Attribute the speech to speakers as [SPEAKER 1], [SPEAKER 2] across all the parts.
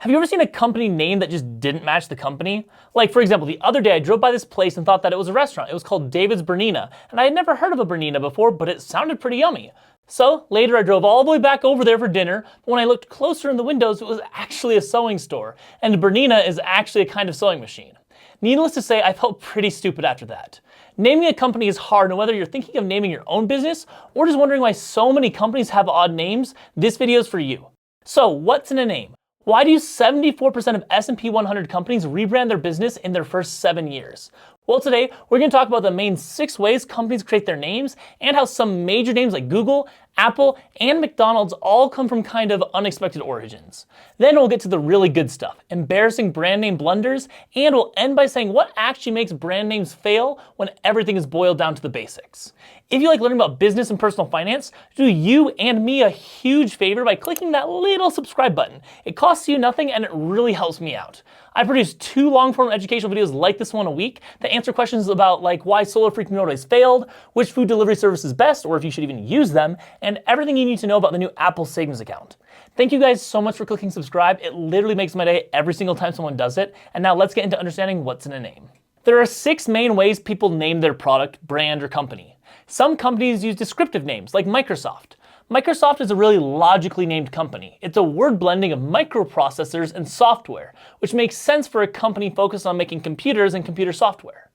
[SPEAKER 1] Have you ever seen a company name that just didn't match the company? Like, for example, the other day I drove by this place and thought that it was a restaurant. It was called David's Bernina, and I had never heard of a Bernina before, but it sounded pretty yummy. So later I drove all the way back over there for dinner, but when I looked closer in the windows, it was actually a sewing store, and Bernina is actually a kind of sewing machine. Needless to say, I felt pretty stupid after that. Naming a company is hard, and whether you're thinking of naming your own business or just wondering why so many companies have odd names, this video is for you. So what's in a name? Why do 74% of S&P 100 companies rebrand their business in their first 7 years? Well, today we're going to talk about the main 6 ways companies create their names and how some major names like Google, Apple, and McDonald's all come from kind of unexpected origins. Then we'll get to the really good stuff, embarrassing brand name blunders, and we'll end by saying what actually makes brand names fail when everything is boiled down to the basics. If you like learning about business and personal finance, do you and me a huge favor by clicking that little subscribe button. It costs you nothing and it really helps me out. I produce 2 long-form educational videos like this one a week that answer questions about like why Solar Freak Notaries failed, which food delivery service is best, or if you should even use them, and everything you need to know about the new Apple savings account. Thank you guys so much for clicking subscribe. It literally makes my day every single time someone does it. And now let's get into understanding what's in a name. There are 6 main ways people name their product, brand, or company. Some companies use descriptive names like Microsoft. Microsoft is a really logically named company. It's a word blending of microprocessors and software, which makes sense for a company focused on making computers and computer software.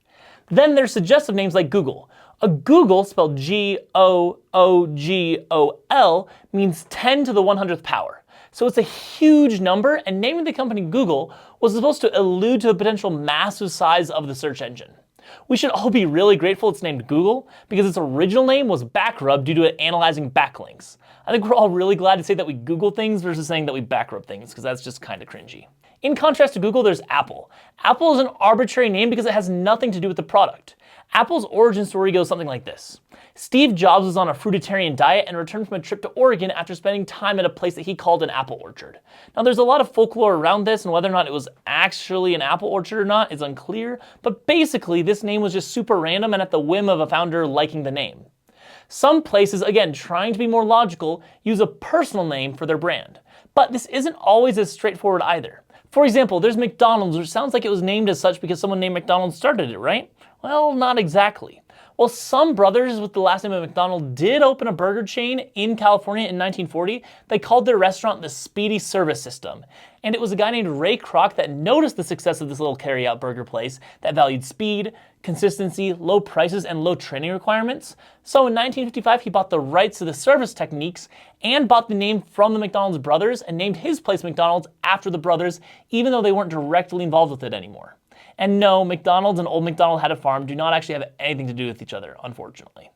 [SPEAKER 1] Then there's suggestive names like Google. A Google, spelled G-O-O-G-O-L, means 10 to the 100th power. So it's a huge number, and naming the company Google was supposed to allude to the potential massive size of the search engine. We should all be really grateful it's named Google, because its original name was backrub due to it analyzing backlinks. I think we're all really glad to say that we Google things versus saying that we backrub things, because that's just kind of cringy. In contrast to Google, there's Apple. Apple is an arbitrary name because it has nothing to do with the product. Apple's origin story goes something like this. Steve Jobs was on a fruitarian diet and returned from a trip to Oregon after spending time at a place that he called an apple orchard. Now there's a lot of folklore around this, and whether or not it was actually an apple orchard or not is unclear, but basically this name was just super random and at the whim of a founder liking the name. Some places, again trying to be more logical, use a personal name for their brand. But this isn't always as straightforward either. For example, there's McDonald's, which sounds like it was named as such because someone named McDonald started it, right? Well, not exactly. Well, some brothers with the last name of McDonald did open a burger chain in California in 1940. They called their restaurant the Speedy Service System. And it was a guy named Ray Kroc that noticed the success of this little carry-out burger place that valued speed, consistency, low prices, and low training requirements. So in 1955, he bought the rights to the service techniques and bought the name from the McDonald's brothers and named his place McDonald's after the brothers, even though they weren't directly involved with it anymore. And no, McDonald's and Old McDonald Had a Farm do not actually have anything to do with each other, unfortunately.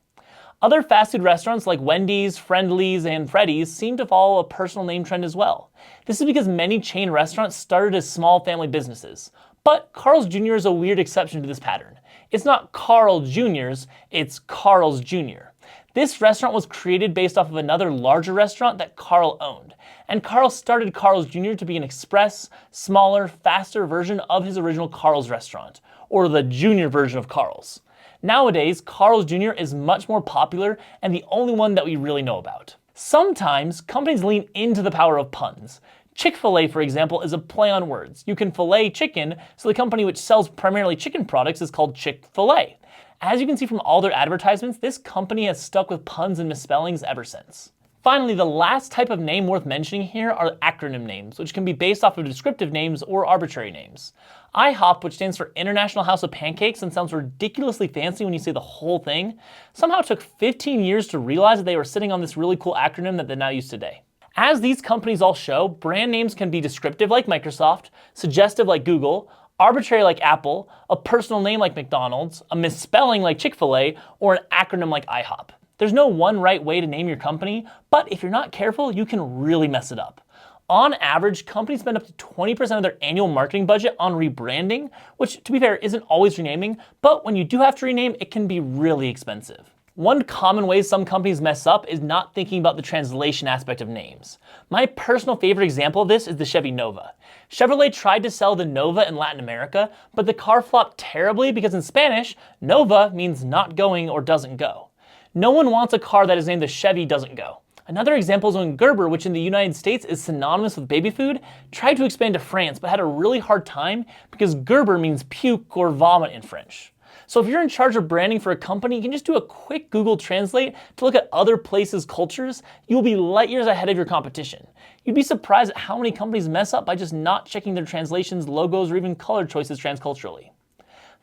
[SPEAKER 1] Other fast food restaurants like Wendy's, Friendly's, and Freddy's seem to follow a personal name trend as well. This is because many chain restaurants started as small family businesses. But Carl's Jr. is a weird exception to this pattern. It's not Carl Jr.'s, it's Carl's Jr. This restaurant was created based off of another larger restaurant that Carl owned. And Carl started Carl's Jr. to be an express, smaller, faster version of his original Carl's restaurant, or the junior version of Carl's. Nowadays, Carl's Jr. is much more popular and the only one that we really know about. Sometimes, companies lean into the power of puns. ChickfilA, for example, is a play on words. You can fillet chicken, so the company which sells primarily chicken products is called ChickfilA. As you can see from all their advertisements, this company has stuck with puns and misspellings ever since. Finally, the last type of name worth mentioning here are acronym names, which can be based off of descriptive names or arbitrary names. IHOP, which stands for International House of Pancakes and sounds ridiculously fancy when you say the whole thing, somehow took 15 years to realize that they were sitting on this really cool acronym that they now use today. As these companies all show, brand names can be descriptive like Microsoft, suggestive like Google, arbitrary like Apple, a personal name like McDonald's, a misspelling like Chick-fil-A, or an acronym like IHOP. There's no one right way to name your company, but if you're not careful, you can really mess it up. On average, companies spend up to 20% of their annual marketing budget on rebranding, which, to be fair, isn't always renaming, but when you do have to rename, it can be really expensive. One common way some companies mess up is not thinking about the translation aspect of names. My personal favorite example of this is the Chevy Nova. Chevrolet tried to sell the Nova in Latin America, but the car flopped terribly because in Spanish, Nova means not going or doesn't go. No one wants a car that is named the Chevy doesn't go. Another example is when Gerber, which in the United States is synonymous with baby food, tried to expand to France but had a really hard time because Gerber means puke or vomit in French. So if you're in charge of branding for a company, you can just do a quick Google Translate to look at other places' cultures. You'll be light years ahead of your competition. You'd be surprised at how many companies mess up by just not checking their translations, logos, or even color choices transculturally.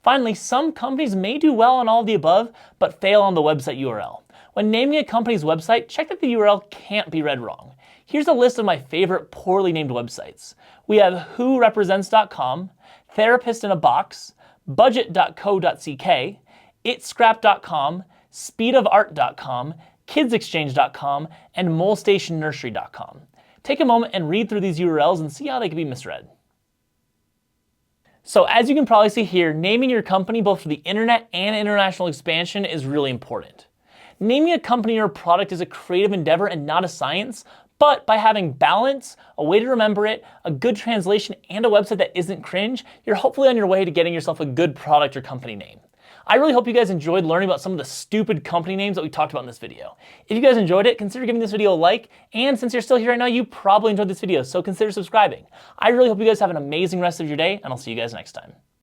[SPEAKER 1] Finally, some companies may do well on all of the above, but fail on the website URL. When naming a company's website, check that the URL can't be read wrong. Here's a list of my favorite poorly named websites. We have whorepresents.com, Therapist in a Box, budget.co.ck, itscrap.com, speedofart.com, kidsexchange.com, and molestationnursery.com. Take a moment and read through these URLs and see how they can be misread. So as you can probably see here, naming your company both for the internet and international expansion is really important. Naming a company or product is a creative endeavor and not a science, but by having balance, a way to remember it, a good translation, and a website that isn't cringe, you're hopefully on your way to getting yourself a good product or company name. I really hope you guys enjoyed learning about some of the stupid company names that we talked about in this video. If you guys enjoyed it, consider giving this video a like, and since you're still here right now, you probably enjoyed this video, so consider subscribing. I really hope you guys have an amazing rest of your day, and I'll see you guys next time.